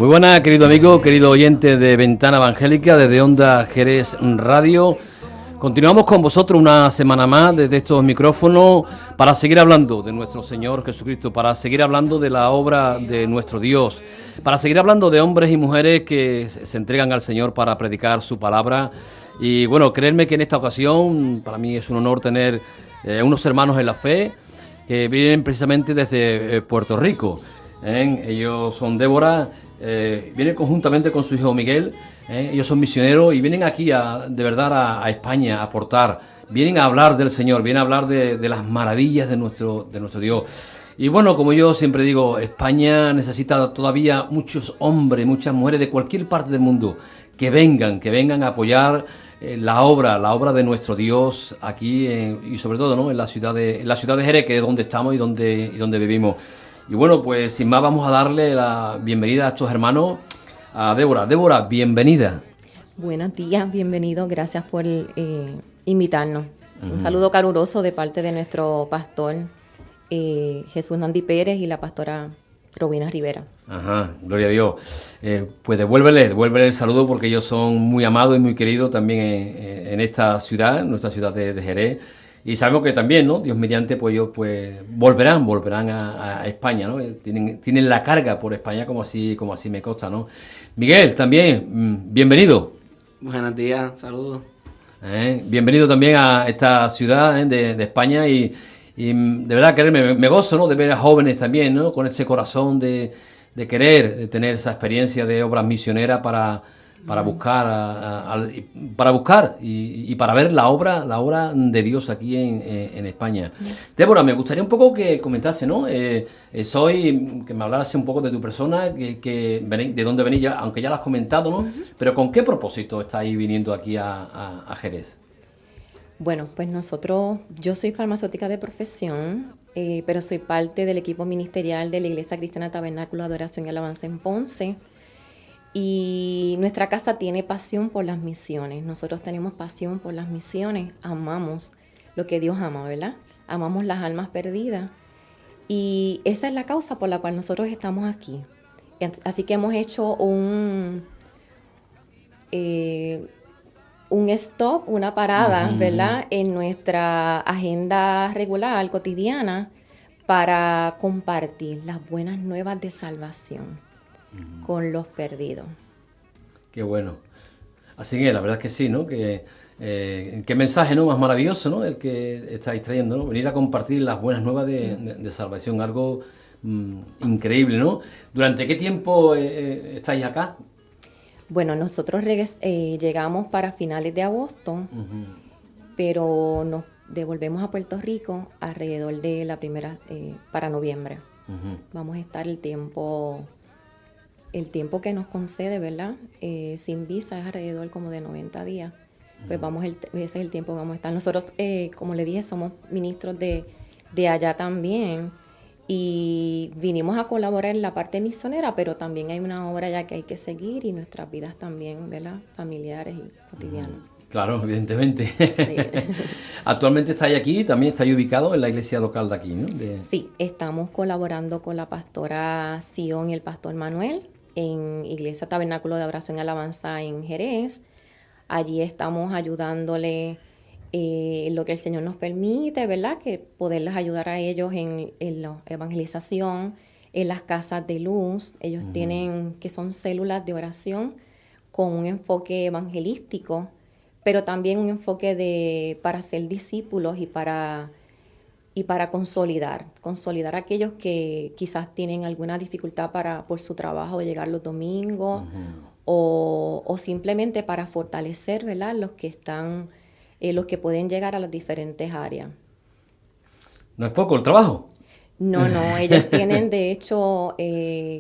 Muy buenas, querido amigo, querido oyente de Ventana Evangélica, desde Onda Jerez Radio. Continuamos con vosotros una semana más desde estos micrófonos para seguir hablando de nuestro Señor Jesucristo, para seguir hablando de la obra de nuestro Dios, para seguir hablando de hombres y mujeres que se entregan al Señor para predicar su palabra. Y bueno, creedme que en esta ocasión para mí es un honor tener unos hermanos en la fe que vienen precisamente desde Puerto Rico. Ellos son Débora, vienen conjuntamente con su hijo Miguel. Ellos son misioneros y vienen aquí de verdad a España a aportar, vienen a hablar del Señor, vienen a hablar de las maravillas de nuestro Dios. Y bueno, como yo siempre digo, España necesita todavía muchos hombres, muchas mujeres de cualquier parte del mundo que vengan a apoyar la obra de nuestro Dios aquí y sobre todo, ¿no?, en la ciudad de Jerez, que es donde estamos y donde vivimos. Y bueno, pues sin más vamos a darle la bienvenida a estos hermanos. A Débora. Débora, bienvenida. Buenos días, bienvenido, gracias por invitarnos. Un saludo caluroso de parte de nuestro pastor Jesús Nandi Pérez y la pastora Robina Rivera. Ajá, gloria a Dios. Pues devuélvele el saludo porque ellos son muy amados y muy queridos también en esta ciudad, en nuestra ciudad de Jerez. Y sabemos que también, ¿no?, Dios mediante, pues ellos pues volverán a España, ¿no? Tienen la carga por España, como así me consta, ¿no? Miguel, también, bienvenido. Buenos días, saludos. Bienvenido también a esta ciudad de España y de verdad que me gozo, ¿no?, de ver a jóvenes también, ¿no?, con ese corazón de querer de tener esa experiencia de obras misioneras para buscar y para ver la obra de Dios aquí en España. Débora, me gustaría un poco que comentase, ¿no? Que me hablaras un poco de tu persona, de dónde venís, aunque ya lo has comentado, ¿no? Pero ¿con qué propósito estáis viniendo aquí a Jerez? Bueno, pues yo soy farmacéutica de profesión, pero soy parte del equipo ministerial de la Iglesia Cristiana Tabernáculo de Adoración y Alabanza en Ponce. Y nuestra casa tiene pasión por las misiones. Nosotros tenemos pasión por las misiones. Amamos lo que Dios ama, ¿verdad? Amamos las almas perdidas. Y esa es la causa por la cual nosotros estamos aquí. Así que hemos hecho un stop, una parada, ¿verdad?, en nuestra agenda regular, cotidiana, para compartir las buenas nuevas de salvación con los perdidos. Qué bueno. Así que la verdad es que sí, ¿no? Qué mensaje, ¿no?, más maravilloso, ¿no?, el que estáis trayendo, ¿no? Venir a compartir las buenas nuevas de salvación, algo increíble, ¿no? ¿Durante qué tiempo estáis acá? Bueno, nosotros llegamos para finales de agosto, pero nos devolvemos a Puerto Rico alrededor de la primera, para noviembre. Vamos a estar el tiempo que nos concede, ¿verdad? Sin visa es alrededor como de 90 días. Pues ese es el tiempo que vamos a estar. Nosotros, como le dije, somos ministros de allá también y vinimos a colaborar en la parte misionera, pero también hay una obra ya que hay que seguir y nuestras vidas también, ¿verdad?, familiares y cotidianas. Claro, evidentemente. Sí. Actualmente estáis aquí, también estáis ubicados en la iglesia local de aquí, ¿no? Sí, estamos colaborando con la pastora Sion y el pastor Manuel en Iglesia Tabernáculo de Adoración y Alabanza en Jerez. Allí estamos ayudándole lo que el Señor nos permite, ¿verdad?, que poderles ayudar a ellos en la evangelización, en las casas de luz. Ellos tienen, que son células de oración con un enfoque evangelístico, pero también un enfoque para ser discípulos y para consolidar a aquellos que quizás tienen alguna dificultad por su trabajo de llegar los domingos, o simplemente para fortalecer, ¿verdad?, los que pueden llegar a las diferentes áreas. ¿No es poco el trabajo? No, ellos tienen de hecho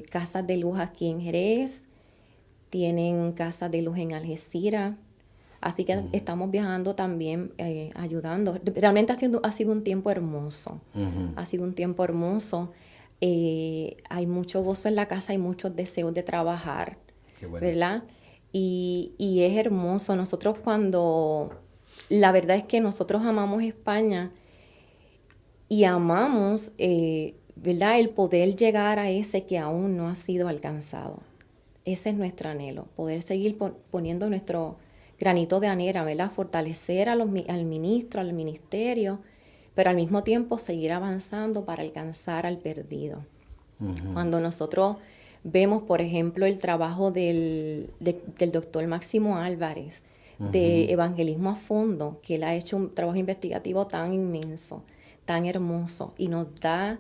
casas de luz aquí en Jerez, tienen casas de luz en Algeciras. Así que estamos viajando también, ayudando. Realmente ha sido un tiempo hermoso. Ha sido un tiempo hermoso. Hay mucho gozo en la casa, hay muchos deseos de trabajar. Qué bueno. ¿Verdad? Y es hermoso. La verdad es que nosotros amamos España y amamos, ¿verdad?, el poder llegar a ese que aún no ha sido alcanzado. ese es nuestro anhelo, poder seguir poniendo nuestro granito de arena, ¿verdad? Fortalecer al ministro, al ministerio, pero al mismo tiempo seguir avanzando para alcanzar al perdido. Uh-huh. Cuando nosotros vemos, por ejemplo, el trabajo del doctor Máximo Álvarez, uh-huh, de evangelismo a fondo, que él ha hecho un trabajo investigativo tan inmenso, tan hermoso, y nos da,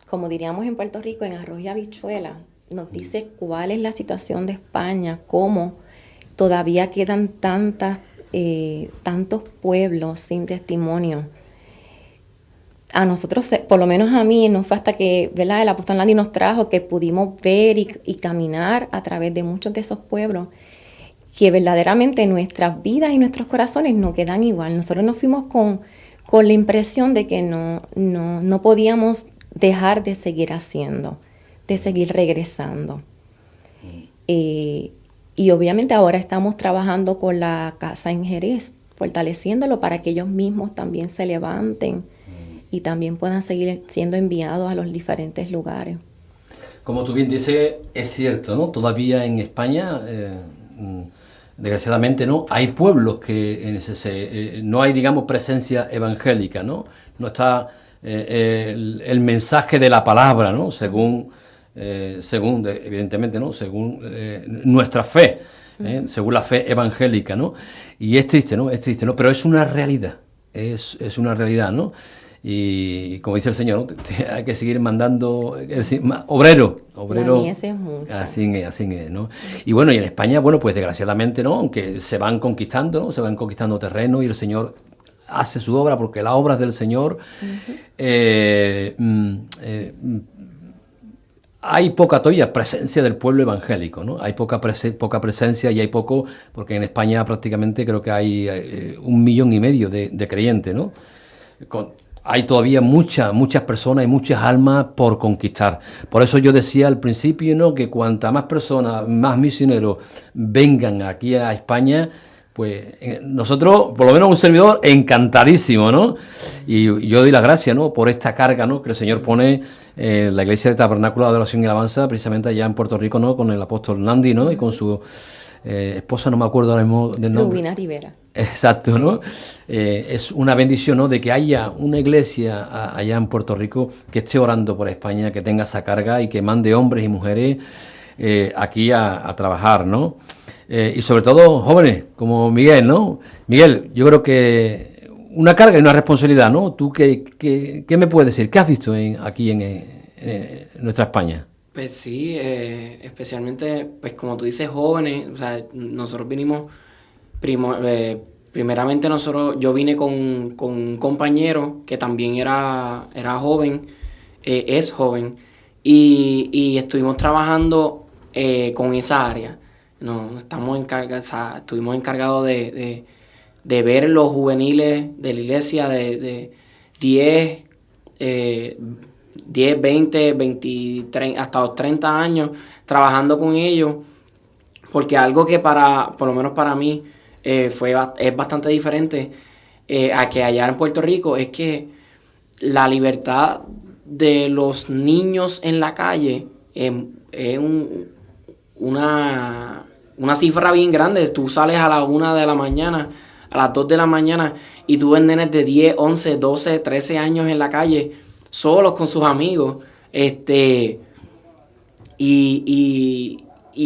como diríamos en Puerto Rico, en arroz y habichuela, nos dice cuál es la situación de España, cómo todavía quedan tantos pueblos sin testimonio. A nosotros, por lo menos a mí, no fue hasta que, ¿verdad?, el apóstol Landy nos trajo que pudimos ver y caminar a través de muchos de esos pueblos, que verdaderamente nuestras vidas y nuestros corazones no quedan igual. Nosotros nos fuimos con la impresión de que no podíamos dejar de seguir haciendo, de seguir regresando. Y obviamente ahora estamos trabajando con la casa en Jerez, fortaleciéndolo para que ellos mismos también se levanten y también puedan seguir siendo enviados a los diferentes lugares. Como tú bien dices, es cierto, ¿no? Todavía en España, desgraciadamente, ¿no?, hay pueblos que no hay, digamos, presencia evangélica, ¿no? No está el mensaje de la palabra, ¿no? Según evidentemente, ¿no?, según nuestra fe, según la fe evangélica, ¿no? Y es triste, ¿no? Es triste, ¿no? Pero es una realidad, es una realidad, ¿no? Y como dice el Señor, ¿no?, hay que seguir mandando obrero. Así es, ¿no? Y bueno, y en España, bueno, pues desgraciadamente, ¿no?, aunque se van conquistando, ¿no?, se van conquistando terreno y el Señor hace su obra, porque la obra es del Señor. Hay poca todavía presencia del pueblo evangélico, ¿no? Hay poca presencia y hay poco, porque en España prácticamente creo que hay 1,5 millones de creyentes, ¿no? Hay todavía muchas personas y muchas almas por conquistar. Por eso yo decía al principio, ¿no?, que cuanta más personas, más misioneros vengan aquí a España, pues nosotros, por lo menos un servidor, encantadísimo, ¿no? Y yo doy las gracias, ¿no?, por esta carga, ¿no?, que el Señor pone en la iglesia de Tabernáculo de Adoración y Alabanza, precisamente allá en Puerto Rico, ¿no?, con el apóstol Landy, ¿no?, y con su esposa, no me acuerdo ahora mismo del nombre. Rubina Rivera. Exacto, sí. ¿No? Es una bendición, ¿no?, de que haya una iglesia allá en Puerto Rico que esté orando por España, que tenga esa carga y que mande hombres y mujeres aquí a trabajar, ¿no? Y sobre todo jóvenes como Miguel, ¿no? Miguel, yo creo que una carga y una responsabilidad, ¿no? ¿Tú qué me puedes decir? ¿Qué has visto aquí en nuestra España? Pues sí, especialmente, pues como tú dices, jóvenes. O sea, nosotros vinimos, primeramente yo vine con un compañero que también era joven, es joven, y estuvimos trabajando con esa área. Estuvimos encargados de ver los juveniles de la iglesia de 10, 20, 23, hasta los 30 años, trabajando con ellos, porque algo que por lo menos para mí, es bastante diferente a que allá en Puerto Rico, es que la libertad de los niños en la calle es una cifra bien grande. Tú sales a la 1 de la mañana, a las 2 de la mañana, y tú ves nenes de 10, 11, 12, 13 años en la calle, solos con sus amigos, y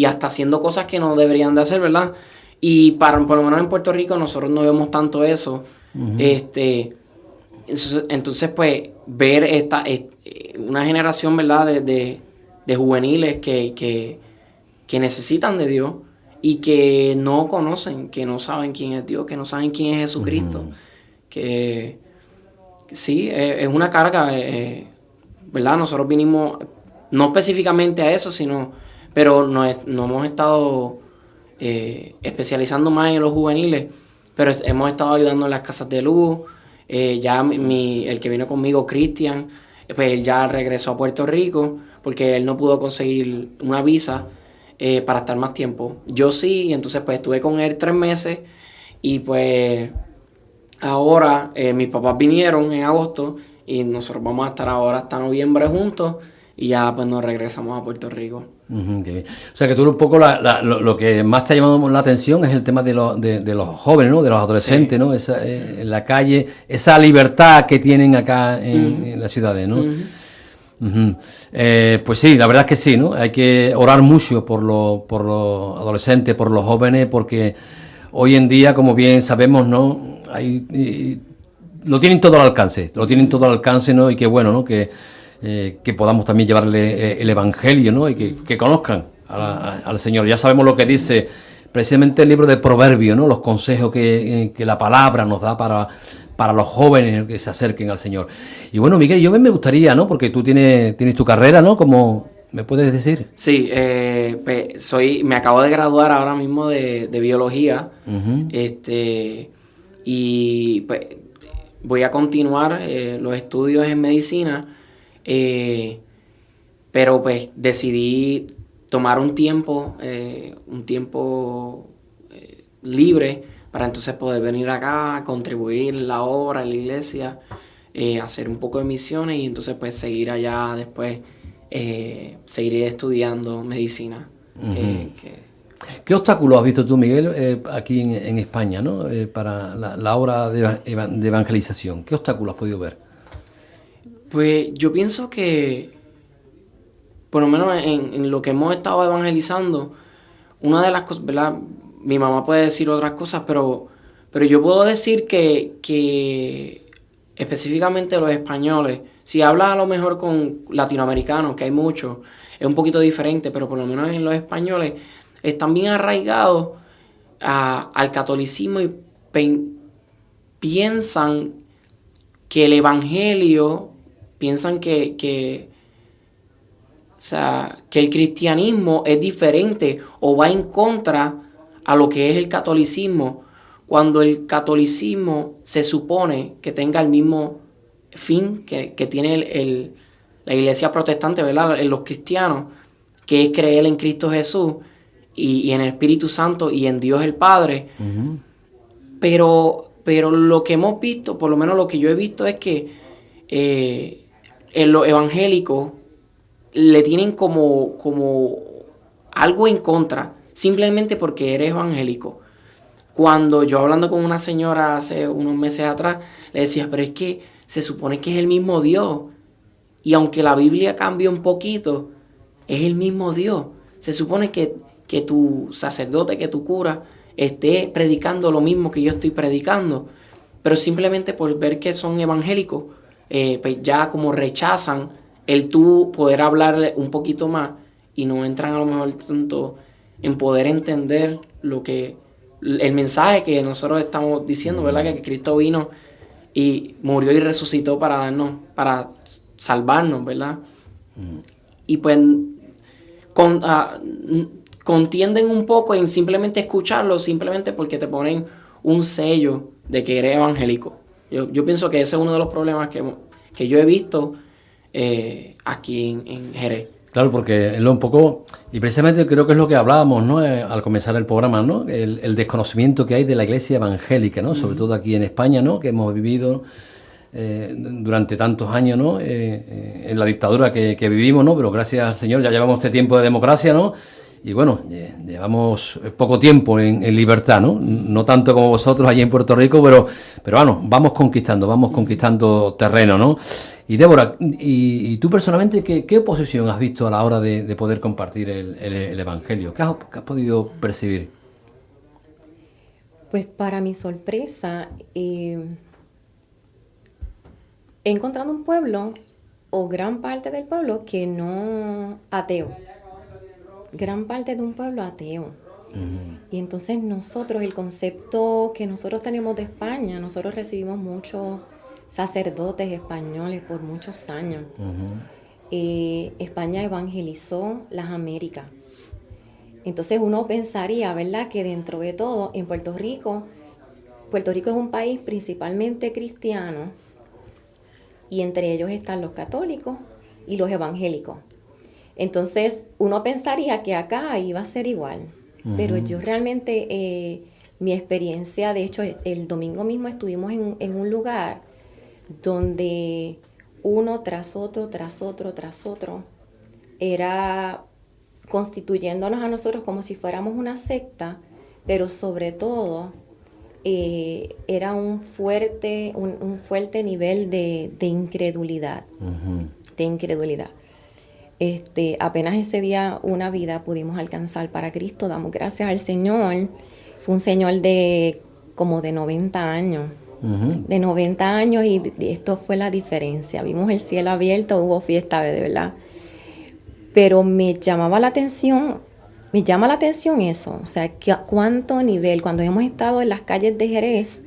hasta haciendo cosas que no deberían de hacer, ¿verdad? Y por lo menos en Puerto Rico nosotros no vemos tanto eso. Uh-huh. Entonces, pues, ver una generación, ¿verdad?, de juveniles que necesitan de Dios y que no conocen, que no saben quién es Dios, que no saben quién es Jesucristo. Uh-huh. Que sí, es una carga, ¿verdad? Nosotros vinimos, no específicamente a eso, pero no hemos estado especializando más en los juveniles, pero hemos estado ayudando en las casas de luz. Ya el que vino conmigo, Cristian, pues él ya regresó a Puerto Rico porque él no pudo conseguir una visa para estar más tiempo. Yo sí, entonces pues estuve con él 3 meses y pues ahora mis papás vinieron en agosto y nosotros vamos a estar ahora hasta noviembre juntos y ya pues nos regresamos a Puerto Rico. Qué bien. O sea que tú un poco lo que más te ha llamado la atención es el tema de los jóvenes, ¿no? De los adolescentes, sí, ¿no? Esa, en la calle, esa libertad que tienen acá en las ciudades, ¿no? Pues sí, la verdad es que sí, ¿no? Hay que orar mucho por los adolescentes, por los jóvenes, porque hoy en día, como bien sabemos, ¿no? Lo tienen todo al alcance, ¿no? Y qué bueno, ¿no? Que podamos también llevarle el Evangelio, ¿no? Y que conozcan al Señor. Ya sabemos lo que dice precisamente el libro de Proverbios, ¿no? Los consejos que la palabra nos da para los jóvenes que se acerquen al Señor. Y bueno, Miguel, yo me gustaría, ¿no? Porque tú tienes tu carrera, ¿no? Como ¿me puedes decir? Sí, pues me acabo de graduar ahora mismo de biología. Y pues voy a continuar los estudios en medicina. Pero pues decidí tomar un tiempo libre para entonces poder venir acá, contribuir en la obra, en la iglesia, hacer un poco de misiones y entonces pues seguir allá después, seguiré estudiando medicina. ¿Qué obstáculos has visto tú, Miguel, aquí en España, ¿no? Para la obra de evangelización? ¿Qué obstáculos has podido ver? Pues yo pienso que, por lo menos en lo que hemos estado evangelizando, una de las cosas, ¿verdad? Mi mamá puede decir otras cosas, pero yo puedo decir que específicamente los españoles, si hablas a lo mejor con latinoamericanos, que hay muchos, es un poquito diferente, pero por lo menos en los españoles están bien arraigados al catolicismo y piensan que el evangelio, piensan que el cristianismo es diferente o va en contra a lo que es el catolicismo, cuando el catolicismo se supone que tenga el mismo fin que tiene la iglesia protestante, ¿verdad? Los cristianos, que es creer en Cristo Jesús y en el Espíritu Santo y en Dios el Padre. Uh-huh. Pero lo que hemos visto, por lo menos lo que yo he visto, es que en los evangélicos le tienen como algo en contra, simplemente porque eres evangélico. Cuando yo hablando con una señora hace unos meses atrás, le decía, pero es que se supone que es el mismo Dios. Y aunque la Biblia cambie un poquito, es el mismo Dios. Se supone que tu sacerdote, que tu cura, esté predicando lo mismo que yo estoy predicando. Pero simplemente por ver que son evangélicos, pues ya como rechazan el tú poder hablarle un poquito más y no entran a lo mejor tanto en poder entender el mensaje que nosotros estamos diciendo, ¿verdad? Que Cristo vino y murió y resucitó para salvarnos, ¿verdad? Y pues contienden un poco en simplemente escucharlo, simplemente porque te ponen un sello de que eres evangélico. Yo pienso que ese es uno de los problemas que yo he visto aquí en Jerez. Claro, porque es un poco, y precisamente creo que es lo que hablábamos, ¿no? Al comenzar el programa, ¿no? El desconocimiento que hay de la iglesia evangélica, ¿no? Sobre todo aquí en España, ¿no? Que hemos vivido durante tantos años, ¿no? En la dictadura que vivimos, ¿no? Pero gracias al Señor ya llevamos este tiempo de democracia, ¿no? Y bueno, llevamos poco tiempo en libertad, ¿no? No tanto como vosotros allí en Puerto Rico, pero bueno, vamos conquistando terreno, ¿no? Y Débora, ¿y tú personalmente qué oposición has visto a la hora de poder compartir el Evangelio? ¿Qué has podido percibir? Pues para mi sorpresa, he encontrado un pueblo, o gran parte del pueblo, que no ateo. Gran parte de un pueblo ateo. Uh-huh. Y entonces nosotros, el concepto que nosotros tenemos de España, nosotros recibimos muchos sacerdotes españoles por muchos años. Uh-huh. España evangelizó las Américas. Entonces uno pensaría, ¿verdad?, que dentro de todo, en Puerto Rico es un país principalmente cristiano, y entre ellos están los católicos y los evangélicos. Entonces, uno pensaría que acá iba a ser igual, uh-huh. Pero yo realmente, mi experiencia, de hecho, el domingo mismo estuvimos en un lugar donde uno tras otro, era constituyéndonos a nosotros como si fuéramos una secta, pero sobre todo era un fuerte nivel de incredulidad, de incredulidad. Apenas ese día una vida pudimos alcanzar para Cristo, damos gracias al Señor. Fue un señor de como de 90 años. De 90 años y esto fue la diferencia. Vimos el cielo abierto, hubo fiesta de verdad. Pero me llama la atención eso, o sea, cuánto nivel, cuando hemos estado en las calles de Jerez,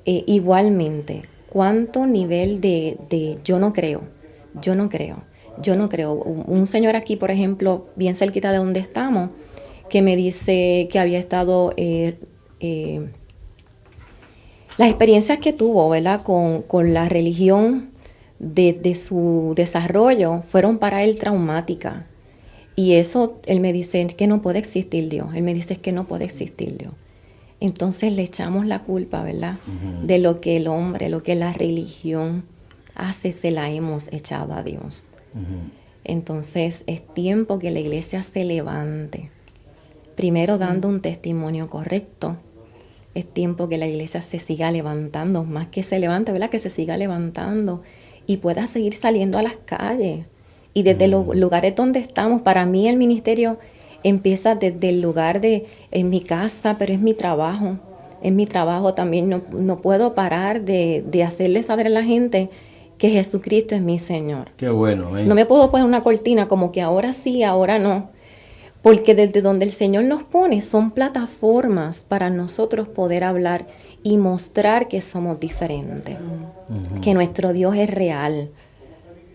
igualmente, cuánto nivel de yo no creo. Un señor aquí, por ejemplo, bien cerquita de donde estamos, que me dice que había estado... las experiencias que tuvo, ¿verdad?, con la religión de su desarrollo fueron para él traumáticas. Y eso, él me dice que no puede existir Dios. Él me dice que no puede existir Dios. Entonces le echamos la culpa, ¿verdad?, de lo que el hombre, lo que la religión hace, se la hemos echado a Dios. Entonces es tiempo que la iglesia se levante. Primero dando un testimonio correcto. Es tiempo que la iglesia se siga levantando, más que se levante, ¿verdad?, que se siga levantando y pueda seguir saliendo a las calles. Y desde los lugares donde estamos, para mí el ministerio empieza desde el lugar en mi casa, pero es mi trabajo. En mi trabajo también no puedo parar de hacerle saber a la gente que Jesucristo es mi Señor. Qué bueno. No me puedo poner una cortina como que ahora sí, ahora no. Porque desde donde el Señor nos pone son plataformas para nosotros poder hablar y mostrar que somos diferentes, que nuestro Dios es real,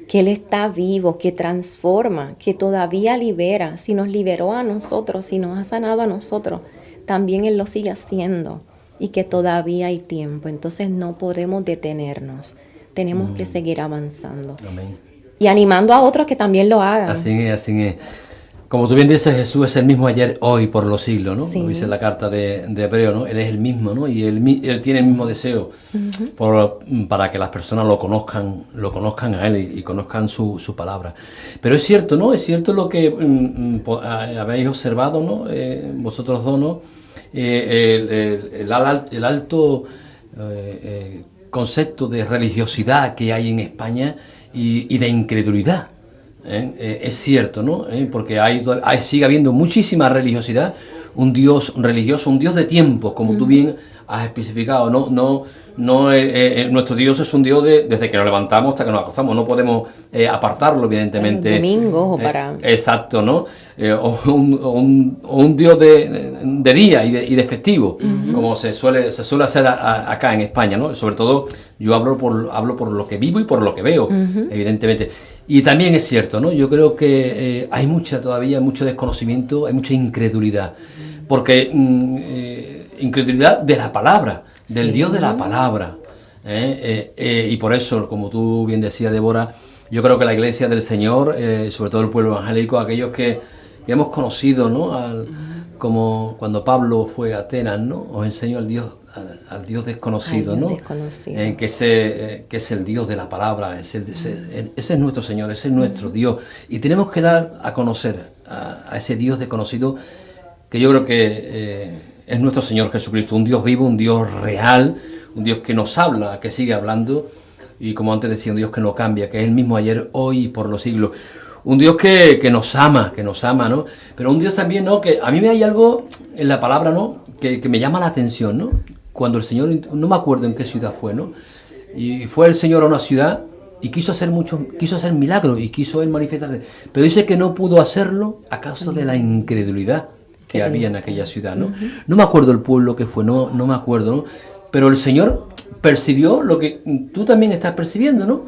que Él está vivo, que transforma, que todavía libera. Si nos liberó a nosotros, si nos ha sanado a nosotros, también Él lo sigue haciendo y que todavía hay tiempo. Entonces no podemos detenernos, tenemos que seguir avanzando. Amén. Y animando a otros que también lo hagan. Así es. Como tú bien dices, Jesús es el mismo ayer, hoy, por los siglos, ¿no? Sí. Como dice la carta de Hebreo, ¿no? Él es el mismo, ¿no? Y él tiene el mismo deseo para que las personas lo conozcan a Él y conozcan su palabra. Pero es cierto, ¿no? Es cierto lo que habéis observado, ¿no? Vosotros dos, ¿no? El alto concepto de religiosidad que hay en España y de incredulidad. Es cierto, ¿no? Porque sigue habiendo muchísima religiosidad, un Dios religioso, un Dios de tiempo, como tú bien has especificado. Nuestro Dios es un Dios desde que nos levantamos hasta que nos acostamos. No podemos apartarlo, evidentemente. Domingo o para... exacto, ¿no? O un Dios de día y de festivo, como se suele hacer acá en España, ¿no? Sobre todo yo hablo por lo que vivo y por lo que veo, evidentemente. Y también es cierto, ¿no? Yo creo que hay todavía mucho desconocimiento, hay mucha incredulidad, porque incredulidad de la palabra, del Dios de la palabra. Y por eso, como tú bien decías, Débora, yo creo que la Iglesia del Señor, sobre todo el pueblo evangélico, aquellos que hemos conocido, ¿no? Como cuando Pablo fue a Atenas, ¿no? Os enseño al Dios desconocido, ¿no? Que es el Dios de la palabra, ese es nuestro Señor, ese es nuestro Dios. Y tenemos que dar a conocer a ese Dios desconocido, que yo creo que es nuestro Señor Jesucristo, un Dios vivo, un Dios real, un Dios que nos habla, que sigue hablando, y como antes decía, un Dios que no cambia, que es el mismo ayer, hoy y por los siglos. Un Dios que nos ama, ¿no? Pero un Dios también, ¿no? Que a mí hay algo en la palabra, ¿no? Que me llama la atención, ¿no? Cuando el Señor, no me acuerdo en qué ciudad fue, ¿no? Y fue el Señor a una ciudad y quiso hacer milagros y quiso él manifestarse. Pero dice que no pudo hacerlo a causa de la incredulidad que había en aquella ciudad, ¿no? No me acuerdo el pueblo que fue, no me acuerdo, ¿no? Pero el Señor percibió lo que tú también estás percibiendo, ¿no?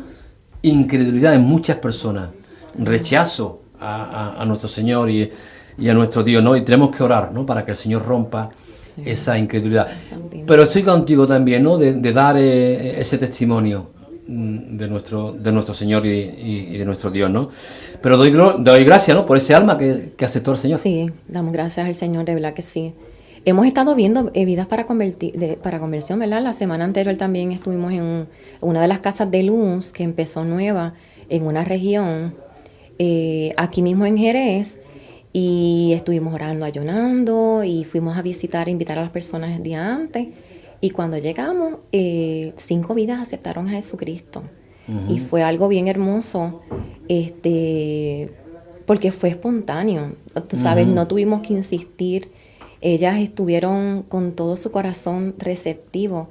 Incredulidad en muchas personas, rechazo a nuestro Señor y a nuestro Dios, ¿no? Y tenemos que orar, ¿no? Para que el Señor rompa esa incredulidad. Pero estoy contigo también, ¿no? De dar ese testimonio de nuestro Señor y de nuestro Dios, ¿no? Pero doy gracias, ¿no? Por ese alma que aceptó el Señor. Sí, damos gracias al Señor, de verdad que sí. Hemos estado viendo vidas para conversión, ¿verdad? La semana anterior también estuvimos en una de las casas de luz que empezó nueva en una región, aquí mismo en Jerez, Y estuvimos orando, ayunando y fuimos a invitar a las personas el día antes. Y cuando llegamos, 5 vidas aceptaron a Jesucristo. Y fue algo bien hermoso, porque fue espontáneo. Tú sabes, no tuvimos que insistir. Ellas estuvieron con todo su corazón receptivo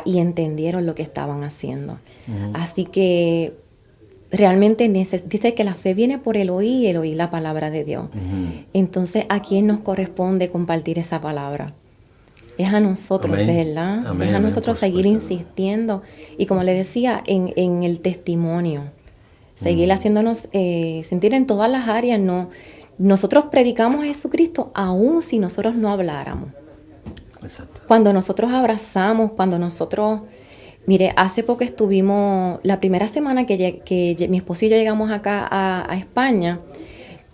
y entendieron lo que estaban haciendo. Así que realmente dice que la fe viene por el oír la palabra de Dios. Entonces, ¿a quién nos corresponde compartir esa palabra? Es a nosotros, Amén. ¿verdad? Amén, Es a amén, nosotros por seguir supuesto. insistiendo. Y como le decía, en el testimonio. Seguir haciéndonos sentir en todas las áreas. No, nosotros predicamos a Jesucristo aún si nosotros no habláramos. Exacto. Cuando nosotros abrazamos, cuando nosotros... Mire, hace poco estuvimos, la primera semana que mi esposo y yo llegamos acá a España,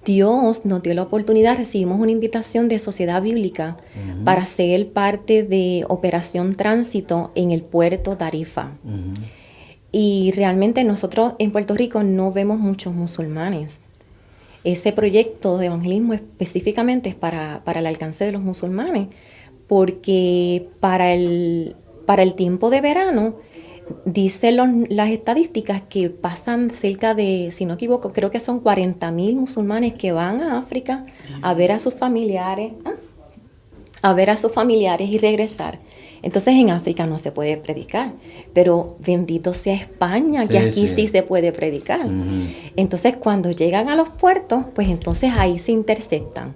Dios nos dio la oportunidad, recibimos una invitación de Sociedad Bíblica para ser parte de Operación Tránsito en el puerto Tarifa. Y realmente nosotros en Puerto Rico no vemos muchos musulmanes. Ese proyecto de evangelismo específicamente es para el alcance de los musulmanes, porque para el tiempo de verano, dicen las estadísticas que pasan cerca de, si no equivoco, creo que son 40,000 musulmanes que van a África a ver a sus familiares, y regresar. Entonces en África no se puede predicar, pero bendito sea España, que aquí sí se puede predicar. Entonces cuando llegan a los puertos, pues entonces ahí se interceptan.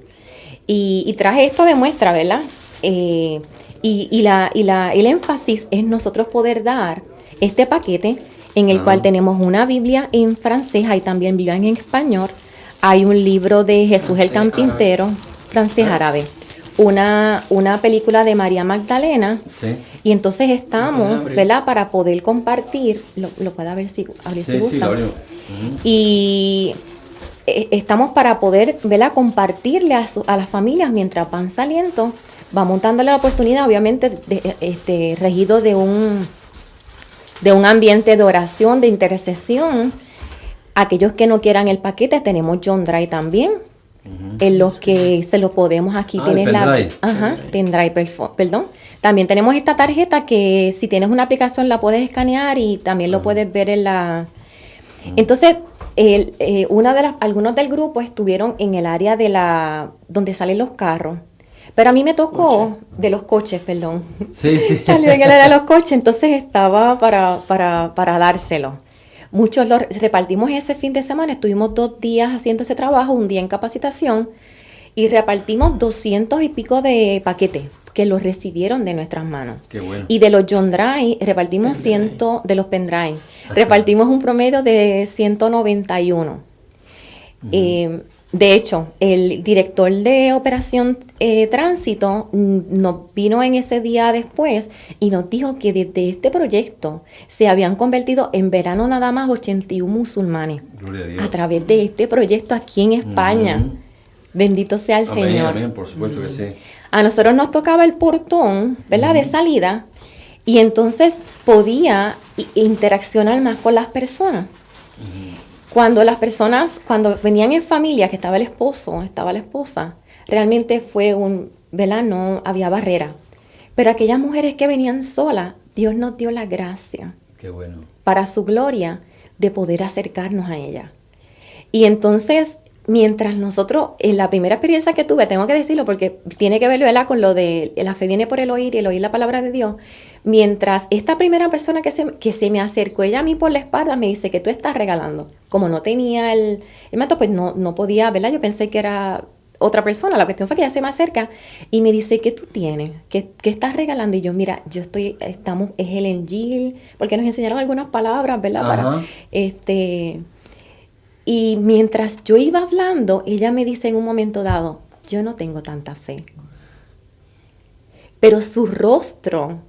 Y traje esto de muestra, ¿verdad? El énfasis es nosotros poder dar este paquete en el cual tenemos una Biblia en francés, hay también Biblia en español, hay un libro de Jesús el Carpintero, francés árabe, una película de María Magdalena, y entonces estamos, ¿verdad? Para poder compartir, lo puede ver si gusta. Y estamos para poder, ¿verdad? Compartirle a las familias mientras van saliendo. Va montándole la oportunidad, obviamente, regido de un ambiente de oración, de intercesión. Aquellos que no quieran el paquete, tenemos John Drive también, en los que se lo podemos, aquí tienes pendrive, perdón. También tenemos esta tarjeta que si tienes una aplicación la puedes escanear y también lo puedes ver en la... Entonces, algunos del grupo estuvieron en el área donde salen los carros. Pero a mí me tocó de los coches, perdón. Sí. Salió en el área de los coches, entonces estaba para dárselo. Muchos los repartimos ese fin de semana, estuvimos 2 días haciendo ese trabajo, un día en capacitación, y repartimos 200 y pico de paquetes que los recibieron de nuestras manos. Qué bueno. Y de los John Drive repartimos de los pendrive, repartimos un promedio de 191. De hecho, el director de Operación Tránsito nos vino en ese día después y nos dijo que desde este proyecto se habían convertido en verano nada más 81 musulmanes. Gloria a Dios. A través de este proyecto aquí en España. Bendito sea el Señor. Amén, por supuesto que sí. A nosotros nos tocaba el portón, ¿verdad? De salida, y entonces podía interaccionar más con las personas. Cuando venían en familia, que estaba el esposo, estaba la esposa, realmente fue ¿verdad? No había barrera. Pero aquellas mujeres que venían solas, Dios nos dio la gracia. Qué bueno. Para su gloria, de poder acercarnos a ella. Y entonces, mientras nosotros, en la primera experiencia que tuve, tengo que decirlo porque tiene que ver, ¿verdad? Con lo de la fe viene por el oír y el oír la palabra de Dios. Mientras esta primera persona que se me acercó, ella a mí por la espalda me dice que tú estás regalando. Como no tenía el mato, pues no podía, ¿verdad? Yo pensé que era otra persona. La cuestión fue que ella se me acerca y me dice, ¿qué tú tienes? ¿Qué estás regalando? Y yo, mira, es el Engil, porque nos enseñaron algunas palabras, ¿verdad? Y mientras yo iba hablando, ella me dice en un momento dado, yo no tengo tanta fe. Pero su rostro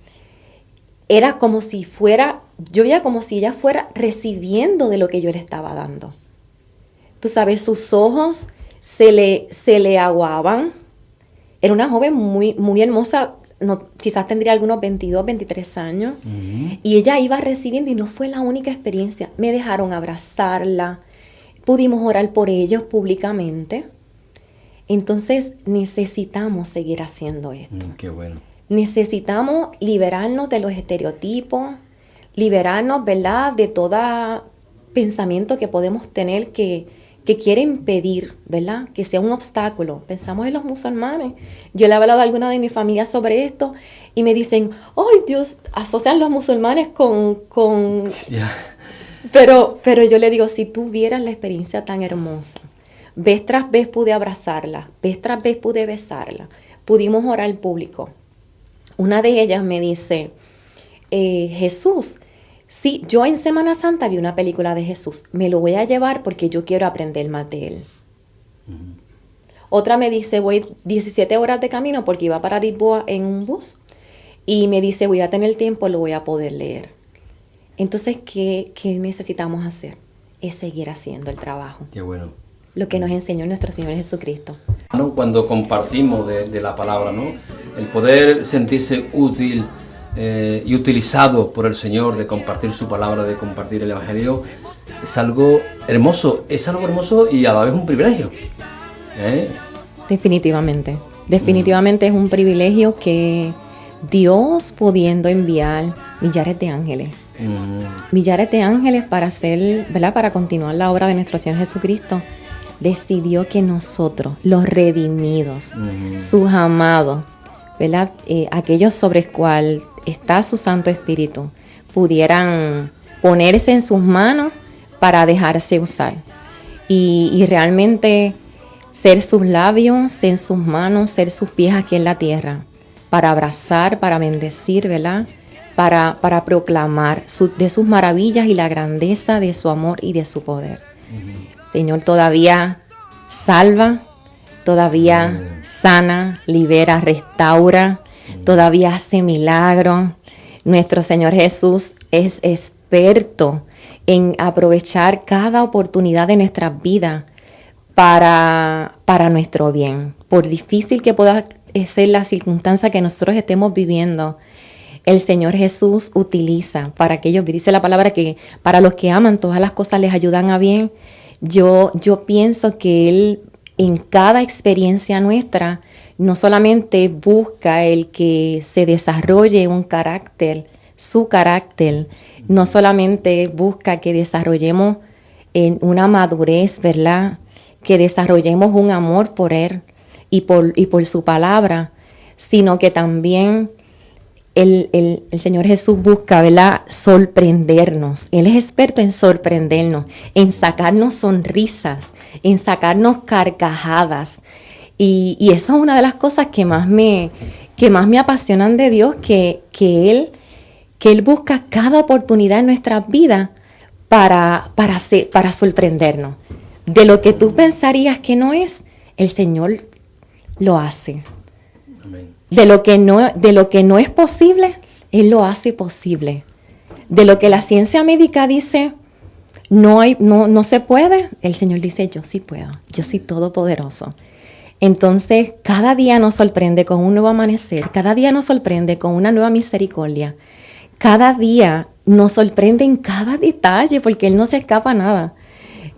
era como si yo veía como si ella fuera recibiendo de lo que yo le estaba dando. Tú sabes, sus ojos se le aguaban. Era una joven muy, muy hermosa, quizás tendría algunos 22, 23 años. Y ella iba recibiendo y no fue la única experiencia. Me dejaron abrazarla. Pudimos orar por ellos públicamente. Entonces necesitamos seguir haciendo esto. Qué bueno. Necesitamos liberarnos de los estereotipos, liberarnos, ¿verdad?, de todo pensamiento que podemos tener que quiere impedir, ¿verdad?, que sea un obstáculo. Pensamos en los musulmanes. Yo le he hablado a alguna de mi familia sobre esto y me dicen, ¡ay, Dios! Asocian los musulmanes con... Yeah. Pero yo le digo, si tú vieras la experiencia tan hermosa, vez tras vez pude abrazarla, vez tras vez pude besarla, pudimos orar al público. Una de ellas me dice, Jesús, sí, yo en Semana Santa vi una película de Jesús, me lo voy a llevar porque yo quiero aprender más de él. Otra me dice, voy 17 horas de camino porque iba para Lisboa en un bus y me dice, voy a tener tiempo, lo voy a poder leer. Entonces, ¿qué necesitamos hacer? Es seguir haciendo el trabajo. Qué bueno. Lo que nos enseñó nuestro Señor Jesucristo. ¿No? Cuando compartimos de la palabra, ¿no? El poder sentirse útil y utilizado por el Señor, de compartir su palabra, de compartir el Evangelio, es algo hermoso y a la vez un privilegio. Definitivamente es un privilegio que Dios, pudiendo enviar millares de ángeles para hacer, ¿verdad?, para continuar la obra de nuestro Señor Jesucristo, decidió que nosotros, los redimidos, sus amados, ¿verdad?, aquellos sobre el cual está su Santo Espíritu, pudieran ponerse en sus manos para dejarse usar. Y realmente ser sus labios, ser sus manos, ser sus pies aquí en la tierra, para abrazar, para bendecir, ¿verdad?, para proclamar de sus maravillas y la grandeza de su amor y de su poder. Señor, todavía salva, todavía sana, libera, restaura, todavía hace milagros. Nuestro Señor Jesús es experto en aprovechar cada oportunidad de nuestra vida para nuestro bien. Por difícil que pueda ser la circunstancia que nosotros estemos viviendo, el Señor Jesús utiliza para aquellos, dice la palabra que para los que aman todas las cosas les ayudan a bien. Yo pienso que Él en cada experiencia nuestra no solamente busca el que se desarrolle un carácter, su carácter, no solamente busca que desarrollemos en una madurez, ¿verdad?, que desarrollemos un amor por Él y por su palabra, sino que también el Señor Jesús busca, ¿verdad?, sorprendernos. Él es experto en sorprendernos, en sacarnos sonrisas, en sacarnos carcajadas. Y eso es una de las cosas que más me apasionan de Dios, que Él busca cada oportunidad en nuestras vidas para sorprendernos. De lo que tú pensarías que no es, el Señor lo hace. Amén. De lo que no es posible, Él lo hace posible. De lo que la ciencia médica dice no se puede, el Señor dice, yo sí puedo, yo soy todopoderoso. Entonces, cada día nos sorprende con un nuevo amanecer, cada día nos sorprende con una nueva misericordia, cada día nos sorprende en cada detalle, porque Él no se escapa a nada.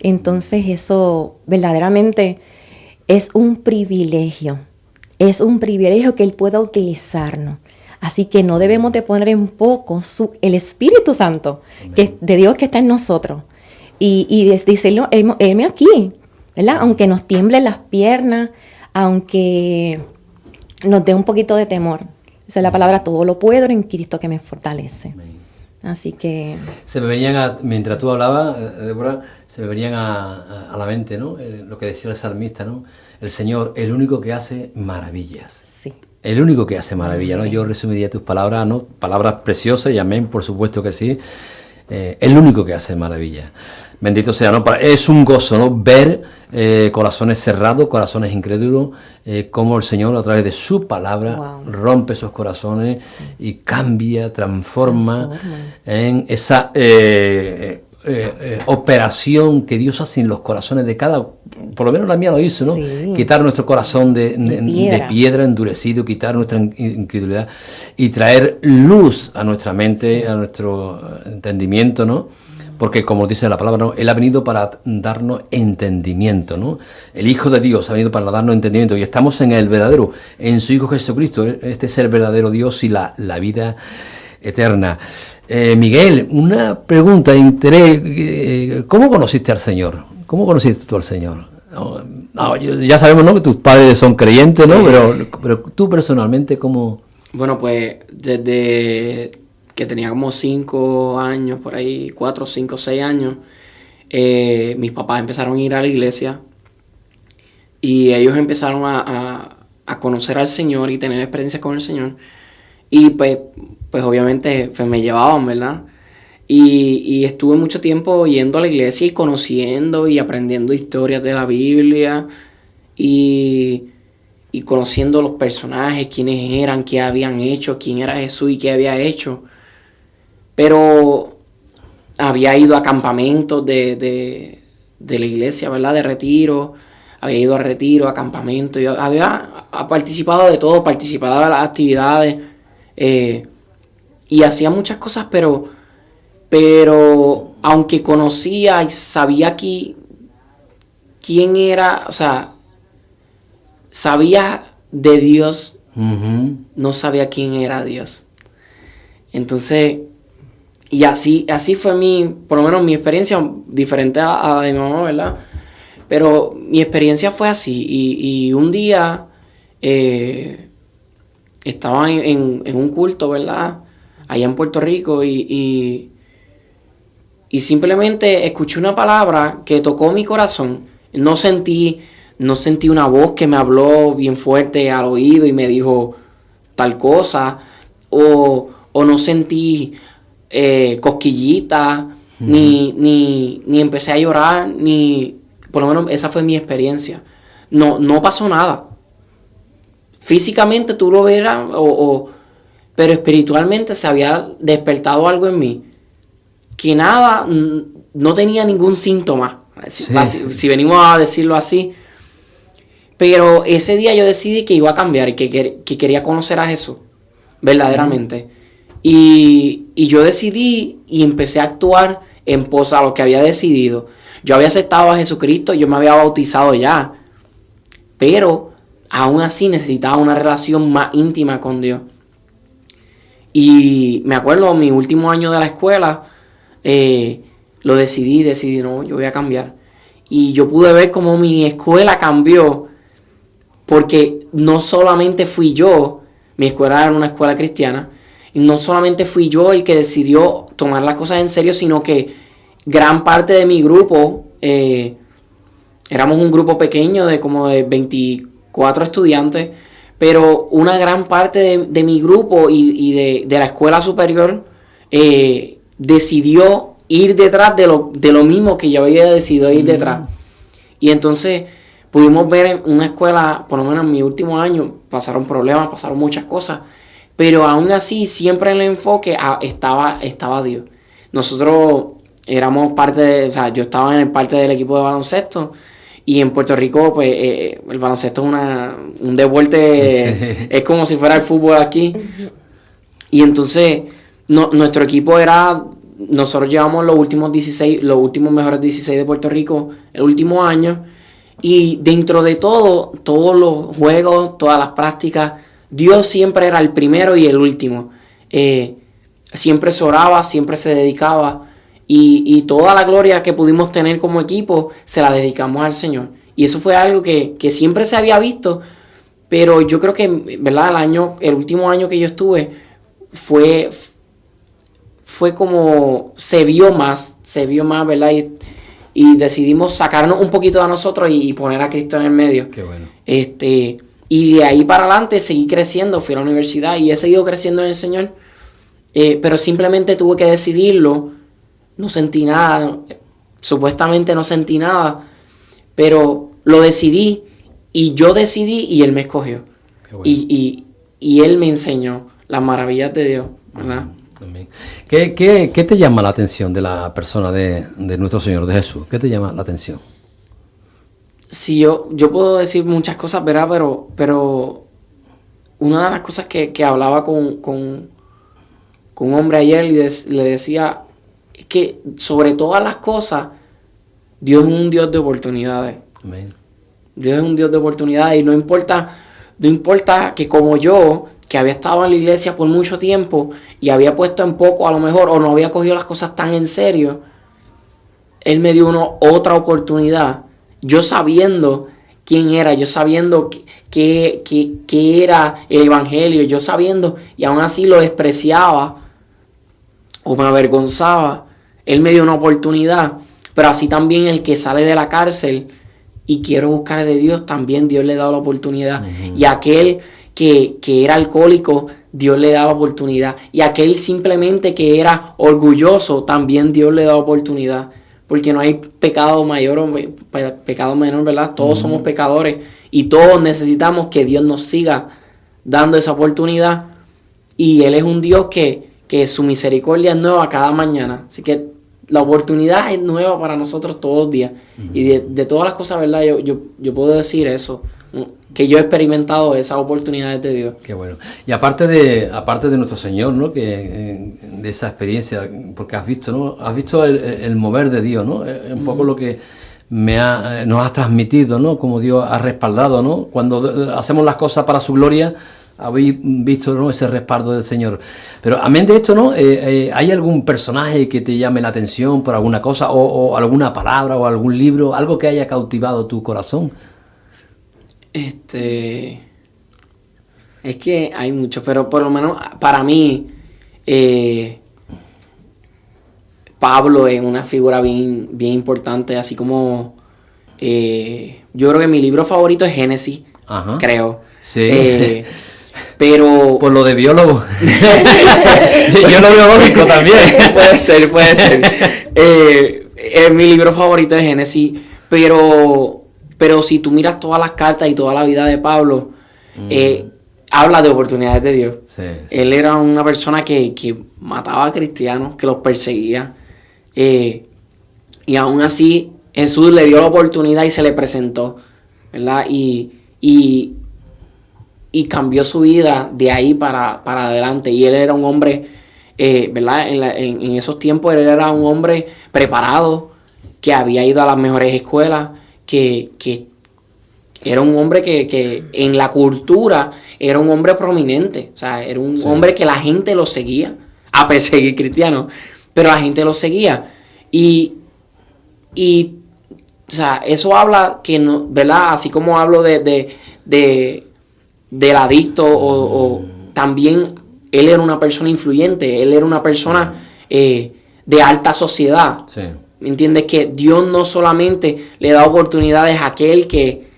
Entonces, eso verdaderamente es un privilegio. Es un privilegio que Él pueda utilizarnos. Así que no debemos de poner en poco el Espíritu Santo que, de Dios que está en nosotros. Y decirlo, heme aquí, ¿verdad? Aunque nos tiemblen las piernas, aunque nos dé un poquito de temor. Esa es la palabra, todo lo puedo en Cristo que me fortalece. Amén. Así que... Se me venían, mientras tú hablabas, Débora, se me venían a la mente, ¿no? Lo que decía el salmista, ¿no? El Señor, el único que hace maravillas. Sí. El único que hace maravillas, ¿no? Sí. Yo resumiría tus palabras, ¿no? Palabras preciosas y amén, por supuesto que sí. El único que hace maravillas. Bendito sea, ¿no? Es un gozo, ¿no? Ver corazones cerrados, corazones incrédulos, cómo el Señor a través de su palabra rompe esos corazones y cambia, transforma en esa operación que Dios hace en los corazones de cada, por lo menos la mía lo hizo, ¿no? Sí. Quitar nuestro corazón de piedra endurecido, quitar nuestra incredulidad y traer luz a nuestra mente, sí, a nuestro entendimiento, ¿no? Porque como dice la palabra, ¿no? Él ha venido para darnos entendimiento, ¿no? El Hijo de Dios ha venido para darnos entendimiento y estamos en el verdadero, en su Hijo Jesucristo. Este es el verdadero Dios y la vida eterna. Miguel, una pregunta de interés. ¿Cómo conociste al Señor? ¿Cómo conociste tú al Señor? Ya sabemos, ¿no?, que tus padres son creyentes, ¿no? Sí. Pero tú personalmente, ¿cómo? Bueno, pues desde que tenía como 5 años, por ahí, 4, 5, 6 años, mis papás empezaron a ir a la iglesia y ellos empezaron a conocer al Señor y tener experiencias con el Señor. Y pues obviamente pues me llevaban, ¿verdad? Y estuve mucho tiempo yendo a la iglesia y conociendo y aprendiendo historias de la Biblia y conociendo los personajes, quiénes eran, qué habían hecho, quién era Jesús y qué había hecho. Pero había ido a campamentos de la iglesia, ¿verdad? De retiro. Había ido a retiro, a campamentos. Yo había participado de todo, participado de las actividades. Y hacía muchas cosas, pero aunque conocía y sabía quién era, o sea, sabía de Dios, no sabía quién era Dios. Entonces, y así fue por lo menos mi experiencia, diferente a la de mi mamá, ¿verdad? Pero mi experiencia fue así. Y un día estaba en un culto, ¿verdad? Allá en Puerto Rico y simplemente escuché una palabra que tocó mi corazón. No sentí una voz que me habló bien fuerte al oído y me dijo tal cosa, o no sentí cosquillitas, ni empecé a llorar, ni por lo menos esa fue mi experiencia. No pasó nada. Físicamente tú lo verás, pero espiritualmente se había despertado algo en mí que nada, no tenía ningún síntoma, si venimos a decirlo así. Pero ese día yo decidí que iba a cambiar y que quería conocer a Jesús, verdaderamente. Y yo decidí y empecé a actuar en pos a lo que había decidido. Yo había aceptado a Jesucristo, yo me había bautizado ya, pero aún así necesitaba una relación más íntima con Dios. Y me acuerdo, mi último año de la escuela, lo decidí, no, yo voy a cambiar. Y yo pude ver cómo mi escuela cambió, porque no solamente fui yo, mi escuela era una escuela cristiana, y no solamente fui yo el que decidió tomar las cosas en serio, sino que gran parte de mi grupo, éramos un grupo pequeño de como de 24 estudiantes, pero una gran parte de mi grupo y de la escuela superior decidió ir detrás de lo mismo que yo había decidido ir detrás. Y entonces pudimos ver en una escuela, por lo menos en mi último año, pasaron problemas, pasaron muchas cosas, pero aún así siempre en el enfoque estaba Dios. Nosotros éramos yo estaba en parte del equipo de baloncesto, y en Puerto Rico, pues, el baloncesto es un deporte, sí. Es como si fuera el fútbol aquí. Y entonces, nuestro equipo nosotros llevamos los últimos mejores 16 de Puerto Rico el último año. Y dentro de todos los juegos, todas las prácticas, Dios siempre era el primero y el último. Siempre se oraba, siempre se dedicaba. Y toda la gloria que pudimos tener como equipo se la dedicamos al Señor. Y eso fue algo que siempre se había visto, pero yo creo que, ¿verdad? El último año que yo estuve fue como se vio más, ¿verdad? Y decidimos sacarnos un poquito de nosotros y poner a Cristo en el medio. Qué bueno. Y de ahí para adelante seguí creciendo, fui a la universidad y he seguido creciendo en el Señor, pero simplemente tuve que decidirlo. No sentí nada, supuestamente no sentí nada, pero lo decidí y yo decidí y Él me escogió. Qué bueno. Y Él me enseñó las maravillas de Dios, ¿verdad? También. ¿Qué te llama la atención de la persona de nuestro Señor, de Jesús? ¿Qué te llama la atención? Sí, yo puedo decir muchas cosas, ¿verdad? Pero una de las cosas que hablaba con un hombre ayer y le decía, que sobre todas las cosas, Dios es un Dios de oportunidades. Amén. Dios es un Dios de oportunidades y no importa que como yo, que había estado en la iglesia por mucho tiempo y había puesto en poco a lo mejor o no había cogido las cosas tan en serio, Él me dio otra oportunidad. Yo sabiendo quién era, yo sabiendo qué era el evangelio, yo sabiendo y aún así lo despreciaba o me avergonzaba. Él me dio una oportunidad, pero así también el que sale de la cárcel y quiere buscar de Dios, también Dios le da la oportunidad. Uh-huh. Y aquel que era alcohólico, Dios le da la oportunidad. Y aquel simplemente que era orgulloso, también Dios le da oportunidad. Porque no hay pecado mayor o pecado menor, ¿verdad? Todos uh-huh. somos pecadores y todos necesitamos que Dios nos siga dando esa oportunidad. Y Él es un Dios que su misericordia es nueva cada mañana. Así que la oportunidad es nueva para nosotros todos los días. Uh-huh. Y de todas las cosas, ¿verdad? Yo puedo decir eso, que yo he experimentado esas oportunidades de Dios. Qué bueno. Y aparte de nuestro Señor, ¿no? Que de esa experiencia, porque has visto, ¿no? Has visto el mover de Dios, ¿no? Es un poco lo que nos has transmitido, ¿no? Como Dios ha respaldado, ¿no? Cuando hacemos las cosas para su gloria, habéis visto, ¿no? Ese respaldo del Señor. Pero amén de esto, ¿no? ¿Hay algún personaje que te llame la atención por alguna cosa o alguna palabra o algún libro, algo que haya cautivado tu corazón? Es que hay muchos, pero por lo menos para mí Pablo es una figura bien, bien importante, así como yo creo que mi libro favorito es Génesis. Ajá. Creo. Sí. Pero por lo de biólogo. Yo lo veo lógico también. puede ser. Mi libro favorito es Génesis, pero si tú miras todas las cartas y toda la vida de Pablo, habla de oportunidades de Dios. Sí. Él era una persona que mataba a cristianos, que los perseguía. Y aún así, Jesús le dio la oportunidad y se le presentó, ¿verdad? Y cambió su vida de ahí para adelante. Y él era un hombre, ¿verdad? En esos tiempos él era un hombre preparado, que había ido a las mejores escuelas, que era un hombre que en la cultura era un hombre prominente. O sea, era un hombre que la gente lo seguía, a perseguir cristianos, pero la gente lo seguía. Y o sea, eso habla que no, ¿verdad? Así como hablo del adicto o también él era una persona influyente, él era una persona de alta sociedad. Sí. ¿Me entiendes? Que Dios no solamente le da oportunidades a aquel que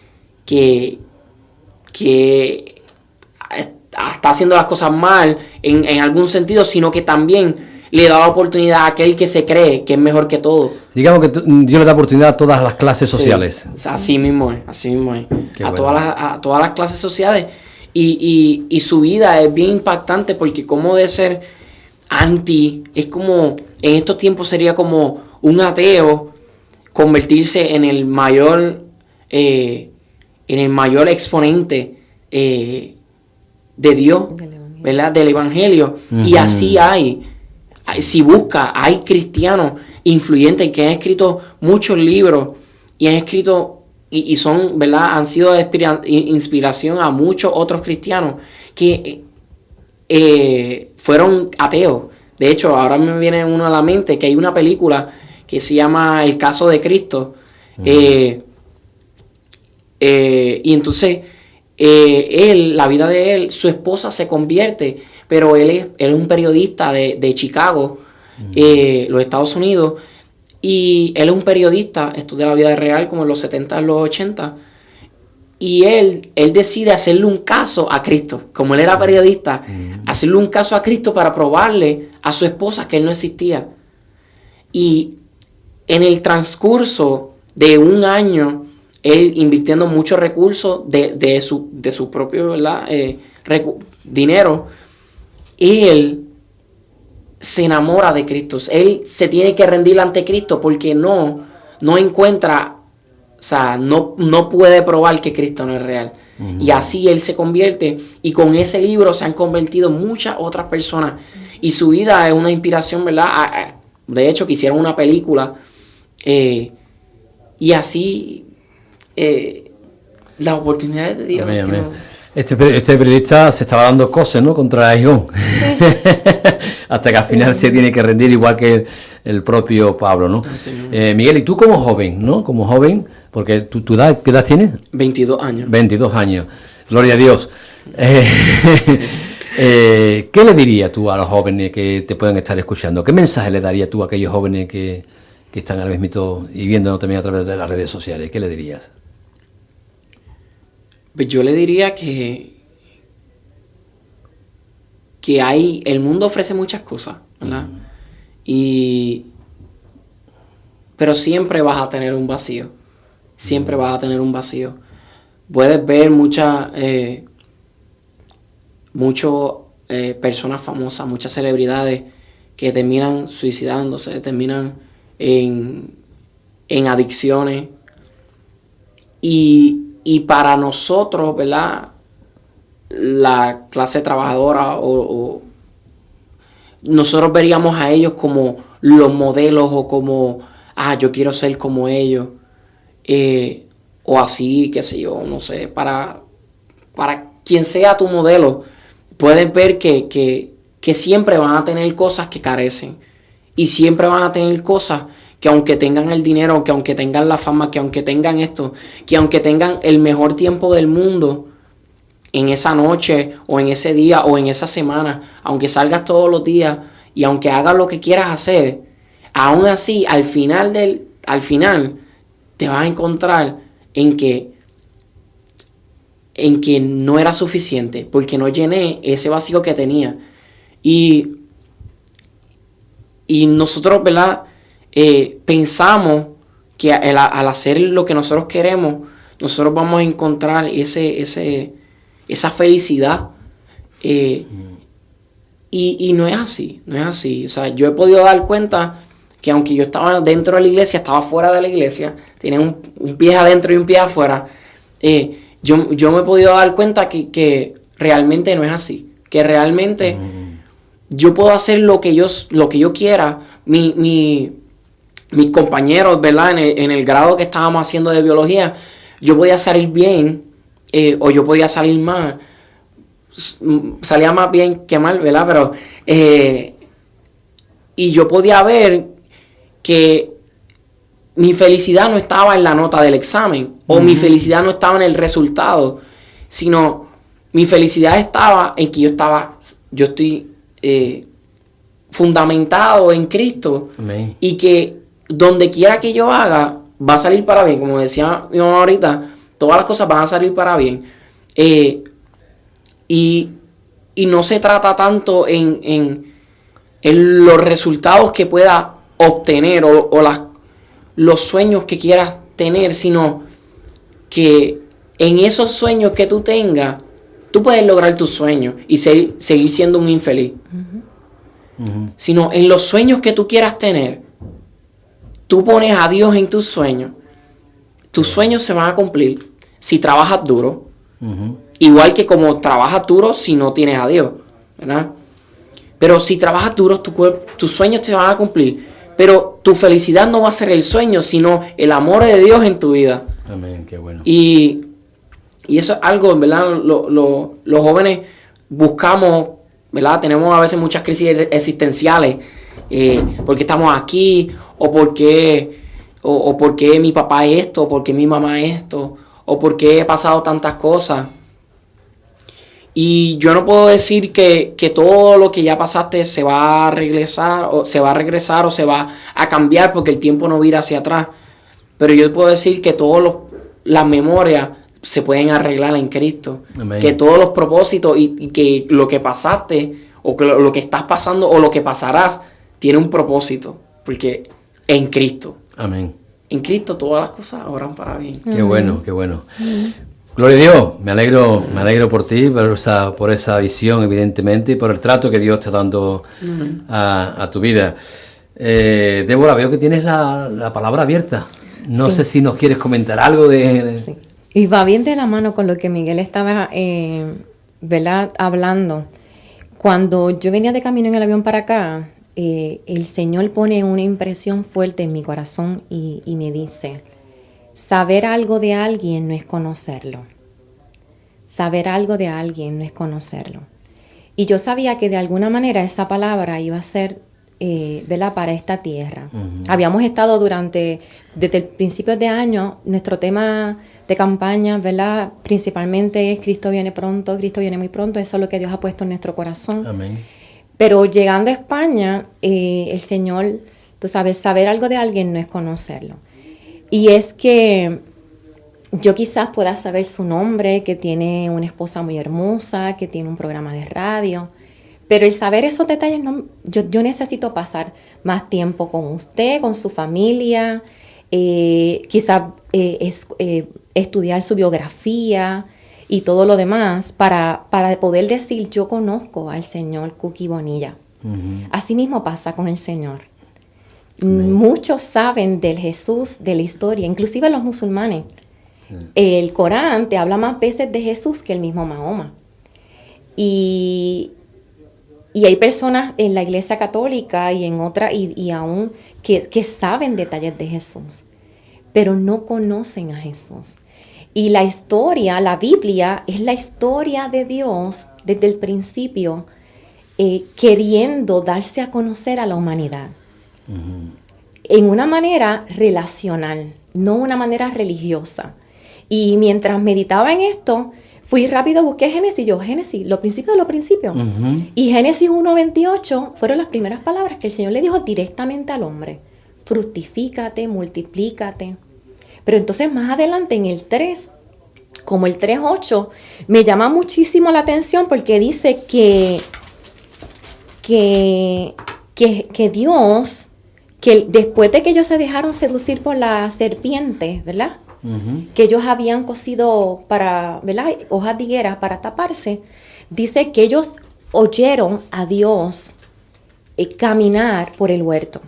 está haciendo las cosas mal en algún sentido, sino que también le da la oportunidad a aquel que se cree que es mejor que todo. Digamos que Dios le da oportunidad a todas las clases sociales. Sí, así mismo es. Todas las clases sociales. Y su vida es bien impactante porque como de ser es como, en estos tiempos sería como un ateo convertirse en el mayor exponente de Dios, ¿verdad? Del evangelio. Uh-huh. Y así si busca, hay cristianos influyentes que han escrito muchos libros y han escrito y son, ¿verdad? Han sido de inspiración a muchos otros cristianos que fueron ateos. De hecho, ahora me viene uno a la mente que hay una película que se llama El caso de Cristo. Uh-huh. Y entonces la vida de él, su esposa se convierte, pero él es un periodista de Chicago, uh-huh. Los Estados Unidos, y él es un periodista, esto de la vida real, como en los 70, en los 80, y él decide hacerle un caso a Cristo, como él era periodista, uh-huh. hacerle un caso a Cristo para probarle a su esposa que él no existía. Y en el transcurso de un año, él invirtiendo muchos recursos de su propio, ¿verdad? Dinero, y él se enamora de Cristo. Él se tiene que rendir ante Cristo porque no encuentra, o sea, no puede probar que Cristo no es real. Uh-huh. Y así él se convierte, y con ese libro se han convertido muchas otras personas, y su vida es una inspiración, ¿verdad? de hecho, que hicieron una película. Y así, las oportunidades de Dios. Amén, amén. Este periodista se estaba dando cosas, ¿no?, contra Gijón. Sí. Hasta que al final se tiene que rendir, igual que el propio Pablo, ¿no? Miguel, y tú como joven, ¿no? Como joven, porque tu edad, ¿qué edad tienes? 22 años. 22 años. Gloria a Dios. ¿Qué le dirías tú a los jóvenes que te pueden estar escuchando? ¿Qué mensaje le darías tú a aquellos jóvenes que están ahora mismo y viéndonos también a través de las redes sociales? ¿Qué le dirías? Pues yo le diría que el mundo ofrece muchas cosas, ¿verdad? Pero siempre vas a tener un vacío. Siempre vas a tener un vacío. Puedes ver muchas personas famosas, muchas celebridades que terminan suicidándose, terminan en adicciones. Y para nosotros, ¿verdad?, la clase trabajadora o nosotros veríamos a ellos como los modelos o como, yo quiero ser como ellos, o así, qué sé yo, no sé, para quien sea tu modelo, puedes ver que siempre van a tener cosas que carecen y siempre van a tener cosas que aunque tengan el dinero, que aunque tengan la fama, que aunque tengan esto, que aunque tengan el mejor tiempo del mundo, en esa noche o en ese día o en esa semana, aunque salgas todos los días y aunque hagas lo que quieras hacer, aún así al final te vas a encontrar en que no era suficiente, porque no llené ese vacío que tenía. Y nosotros, ¿verdad?, pensamos que al hacer lo que nosotros queremos, nosotros vamos a encontrar esa felicidad. Y no es así, no es así. O sea, yo he podido dar cuenta que aunque yo estaba dentro de la iglesia, estaba fuera de la iglesia, tenía un pie adentro y un pie afuera, yo me he podido dar cuenta que realmente no es así. Que realmente yo puedo hacer lo que yo quiera. Mis compañeros, ¿verdad?, en el grado que estábamos haciendo de biología, yo podía salir bien o yo podía salir mal. Salía más bien que mal, ¿verdad? Pero y yo podía ver que mi felicidad no estaba en la nota del examen o mi felicidad no estaba en el resultado, sino mi felicidad estaba en que yo estoy fundamentado en Cristo. Amén. Y que donde quiera que yo haga va a salir para bien, como decía mi mamá ahorita, todas las cosas van a salir para bien. Y no se trata tanto en los resultados que puedas obtener o los sueños que quieras tener, sino que en esos sueños que tú tengas, tú puedes lograr tus sueños y seguir siendo un infeliz. Sino en los sueños que tú quieras tener, tú pones a Dios en tus sueños se van a cumplir si trabajas duro. Igual que como trabajas duro si no tienes a Dios, ¿verdad? Pero si trabajas duro, tus sueños se van a cumplir. Pero tu felicidad no va a ser el sueño, sino el amor de Dios en tu vida. Amén, qué bueno. Y eso es algo, ¿verdad? Los jóvenes buscamos, ¿verdad? Tenemos a veces muchas crisis existenciales. ¿Por qué estamos aquí? ¿O por qué mi papá es esto? ¿O por qué mi mamá es esto? ¿O por qué he pasado tantas cosas? Y yo no puedo decir que todo lo que ya pasaste se va a regresar o se va a cambiar porque el tiempo no vira hacia atrás. Pero yo puedo decir que todas las memorias se pueden arreglar en Cristo. Amén. Que todos los propósitos y que lo que pasaste o que lo que estás pasando o lo que pasarás tiene un propósito. Porque en Cristo. Amén. En Cristo todas las cosas obran para bien. Qué bueno, qué bueno. Gloria a Dios, me alegro por ti, por esa visión, evidentemente, y por el trato que Dios está dando a tu vida. Débora, veo que tienes la palabra abierta. No sé si nos quieres comentar algo de... Sí. Y va bien de la mano con lo que Miguel estaba ¿verdad?, hablando. Cuando yo venía de camino en el avión para acá, el Señor pone una impresión fuerte en mi corazón y me dice, saber algo de alguien no es conocerlo. Saber algo de alguien no es conocerlo. Y yo sabía que de alguna manera esa palabra iba a ser, ¿verdad?, para esta tierra. Habíamos estado desde el principio de año, nuestro tema de campaña, ¿verdad?, principalmente es Cristo viene pronto, Cristo viene muy pronto. Eso es lo que Dios ha puesto en nuestro corazón. Amén. Pero llegando a España, el Señor, tú sabes, saber algo de alguien no es conocerlo. Y es que yo quizás pueda saber su nombre, que tiene una esposa muy hermosa, que tiene un programa de radio, pero el saber esos detalles, yo necesito pasar más tiempo con usted, con su familia, quizás estudiar su biografía y todo lo demás para poder decir, yo conozco al Señor Cookie Bonilla. Así mismo pasa con el Señor. Muchos saben del Jesús, de la historia, inclusive los musulmanes. Sí. El Corán te habla más veces de Jesús que el mismo Mahoma. Y hay personas en la Iglesia Católica y en otra, y aún que saben detalles de Jesús, pero no conocen a Jesús. Y la historia, la Biblia, es la historia de Dios desde el principio, queriendo darse a conocer a la humanidad. En una manera relacional, no una manera religiosa. Y mientras meditaba en esto, fui rápido, busqué Génesis, los principios de los principios. Y Génesis 1:28 fueron las primeras palabras que el Señor le dijo directamente al hombre. Fructifícate, multiplícate. Pero entonces más adelante en el 3, como el 3:8, me llama muchísimo la atención porque dice que Dios, que después de que ellos se dejaron seducir por la serpiente, ¿verdad? Que ellos habían cosido ¿verdad?, hojas de higuera para taparse, dice que ellos oyeron a Dios caminar por el huerto.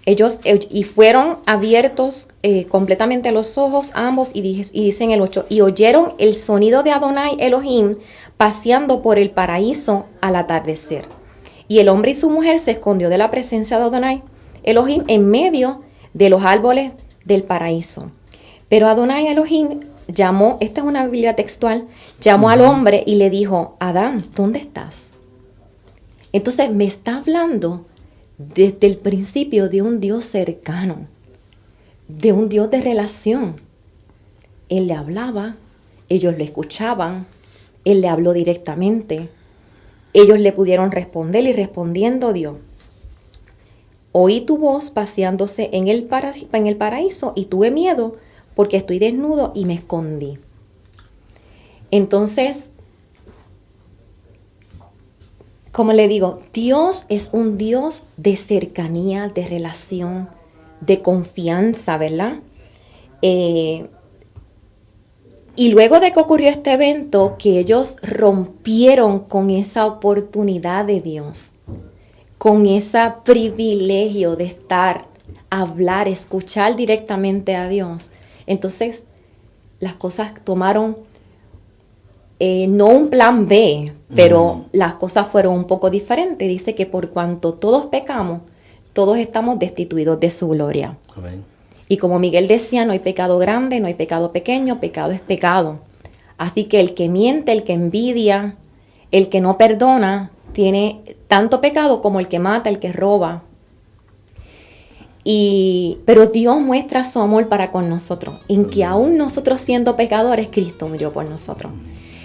Ellos y fueron abiertos completamente los ojos ambos y dicen el 8, y oyeron el sonido de Adonai Elohim paseando por el paraíso al atardecer. Y el hombre y su mujer se escondió de la presencia de Adonai Elohim en medio de los árboles del paraíso. Pero Adonai Elohim llamó, esta es una Biblia textual, llamó al hombre y le dijo, Adán, ¿dónde estás? Entonces me está hablando desde el principio de un Dios cercano, de un Dios de relación. Él le hablaba, ellos lo escuchaban, él le habló directamente, ellos le pudieron responder y respondiendo Dios. Oí tu voz paseándose en el paraíso y tuve miedo porque estoy desnudo y me escondí. Entonces, como le digo, Dios es un Dios de cercanía, de relación, de confianza, ¿verdad? Y luego de que ocurrió este evento, que ellos rompieron con esa oportunidad de Dios, con ese privilegio de estar, hablar, escuchar directamente a Dios, entonces las cosas tomaron no un plan B, pero las cosas fueron un poco diferentes. Dice que por cuanto todos pecamos, todos estamos destituidos de su gloria. Amén. Y como Miguel decía, no hay pecado grande, no hay pecado pequeño, pecado es pecado. Así que el que miente, el que envidia, el que no perdona, tiene tanto pecado como el que mata, el que roba. Pero Dios muestra su amor para con nosotros, en que aún nosotros siendo pecadores, Cristo murió por nosotros.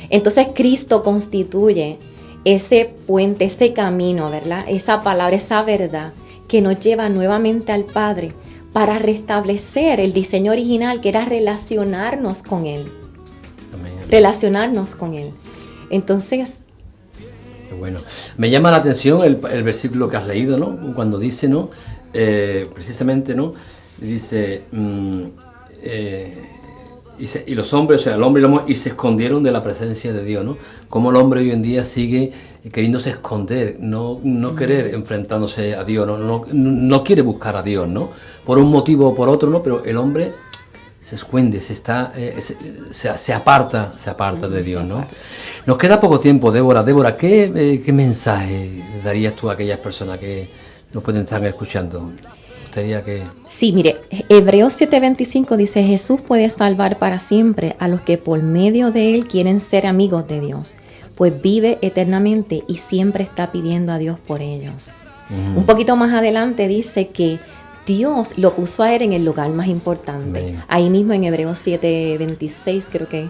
Entonces Cristo constituye ese puente, ese camino, ¿verdad? Esa palabra, esa verdad que nos lleva nuevamente al Padre para restablecer el diseño original que era relacionarnos con Él. Amén. Relacionarnos con Él. Entonces... Bueno, me llama la atención el versículo que has leído, ¿no? Cuando dice, ¿no? Precisamente, ¿no? Dice, y los hombres, o sea, el hombre y la mujer, y se escondieron de la presencia de Dios, ¿no? Como el hombre hoy en día sigue queriéndose esconder, no querer enfrentándose a Dios, no quiere buscar a Dios, ¿no? Por un motivo o por otro, ¿no? Pero el hombre se esconde, se aparta de Dios, ¿no? Nos queda poco tiempo, Débora. Débora, ¿qué mensaje darías tú a aquellas personas que nos pueden estar escuchando? Sí, mire, Hebreos 7:25 dice: Jesús puede salvar para siempre a los que por medio de Él quieren ser amigos de Dios, pues vive eternamente y siempre está pidiendo a Dios por ellos. Un poquito más adelante dice que Dios lo puso a Él en el lugar más importante. Amén. Ahí mismo en Hebreos 7:26 creo que.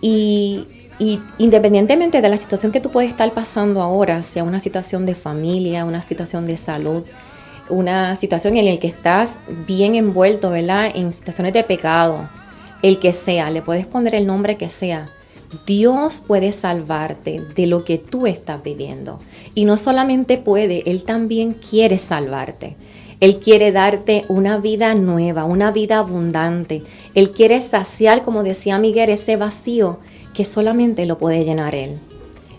Y independientemente de la situación que tú puedes estar pasando ahora, sea una situación de familia, una situación de salud, una situación en la que estás bien envuelto, ¿verdad? En situaciones de pecado, el que sea, le puedes poner el nombre que sea. Dios puede salvarte de lo que tú estás viviendo. Y no solamente puede, Él también quiere salvarte. Él quiere darte una vida nueva, una vida abundante. Él quiere saciar, como decía Miguel, ese vacío que solamente lo puede llenar Él.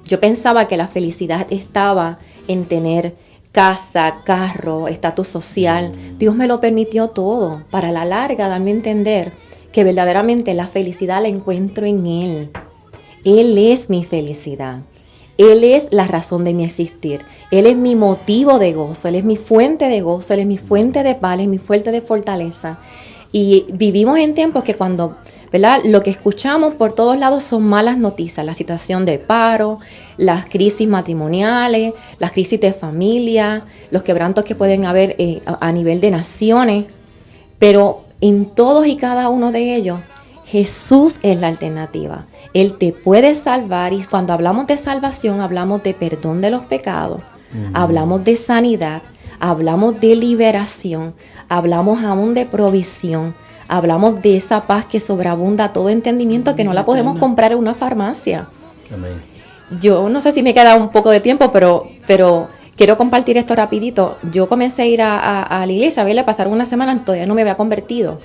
Yo pensaba que la felicidad estaba en tener casa, carro, estatus social. Dios me lo permitió todo para a la larga darme a entender que verdaderamente la felicidad la encuentro en Él. Él es mi felicidad. Él es la razón de mi existir. Él es mi motivo de gozo. Él es mi fuente de gozo. Él es mi fuente de paz. Él es mi fuente de fortaleza. Y vivimos en tiempos que cuando, ¿verdad?, lo que escuchamos por todos lados son malas noticias. La situación de paro, las crisis matrimoniales, las crisis de familia, los quebrantos que pueden haber a nivel de naciones. Pero en todos y cada uno de ellos, Jesús es la alternativa. Él te puede salvar, y cuando hablamos de salvación, hablamos de perdón de los pecados, hablamos de sanidad, hablamos de liberación, hablamos aún de provisión, hablamos de esa paz que sobreabunda todo entendimiento, que no la podemos comprar en una farmacia. Amén. Yo no sé si me queda un poco de tiempo, pero quiero compartir esto rapidito. Yo comencé a ir a la iglesia, a pasaron una semana, todavía no me había convertido.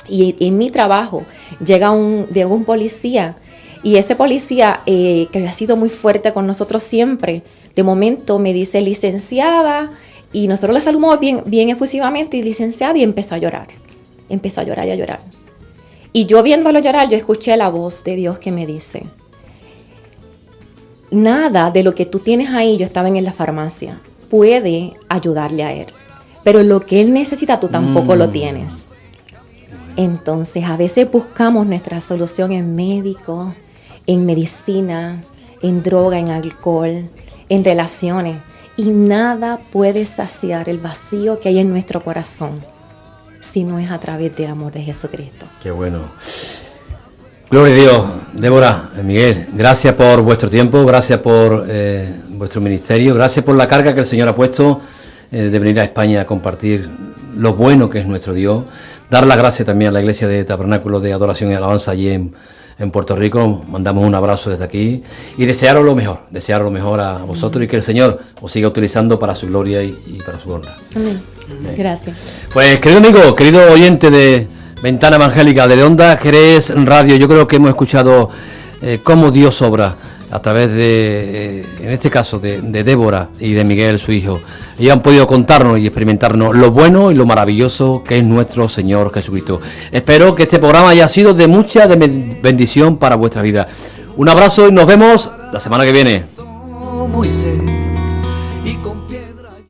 Y en mi trabajo llega un policía, y ese policía que había sido muy fuerte con nosotros siempre, de momento me dice licenciada, y nosotros la saludamos bien efusivamente, y licenciada, y empezó a llorar y a llorar. Y yo viéndolo llorar, yo escuché la voz de Dios que me dice: nada de lo que tú tienes ahí, yo estaba en la farmacia, puede ayudarle a él, pero lo que él necesita tú tampoco lo tienes. Entonces, a veces buscamos nuestra solución en médicos, en medicina, en droga, en alcohol, en relaciones, y nada puede saciar el vacío que hay en nuestro corazón si no es a través del amor de Jesucristo. Qué bueno. Gloria a Dios. Débora, Miguel, gracias por vuestro tiempo, gracias por vuestro ministerio, gracias por la carga que el Señor ha puesto de venir a España a compartir lo bueno que es nuestro Dios. Dar las gracias también a la Iglesia de Tabernáculo de Adoración y Alabanza allí en Puerto Rico. Mandamos un abrazo desde aquí y desearos lo mejor a vosotros, y que el Señor os siga utilizando para su gloria y para su honra. Amén. Gracias. Pues, querido amigo, querido oyente de Ventana Evangélica, de Onda Jerez Radio, yo creo que hemos escuchado cómo Dios obra a través de, en este caso, de Débora y de Miguel, su hijo. Ellos han podido contarnos y experimentarnos lo bueno y lo maravilloso que es nuestro Señor Jesucristo. Espero que este programa haya sido de mucha bendición para vuestra vida. Un abrazo y nos vemos la semana que viene.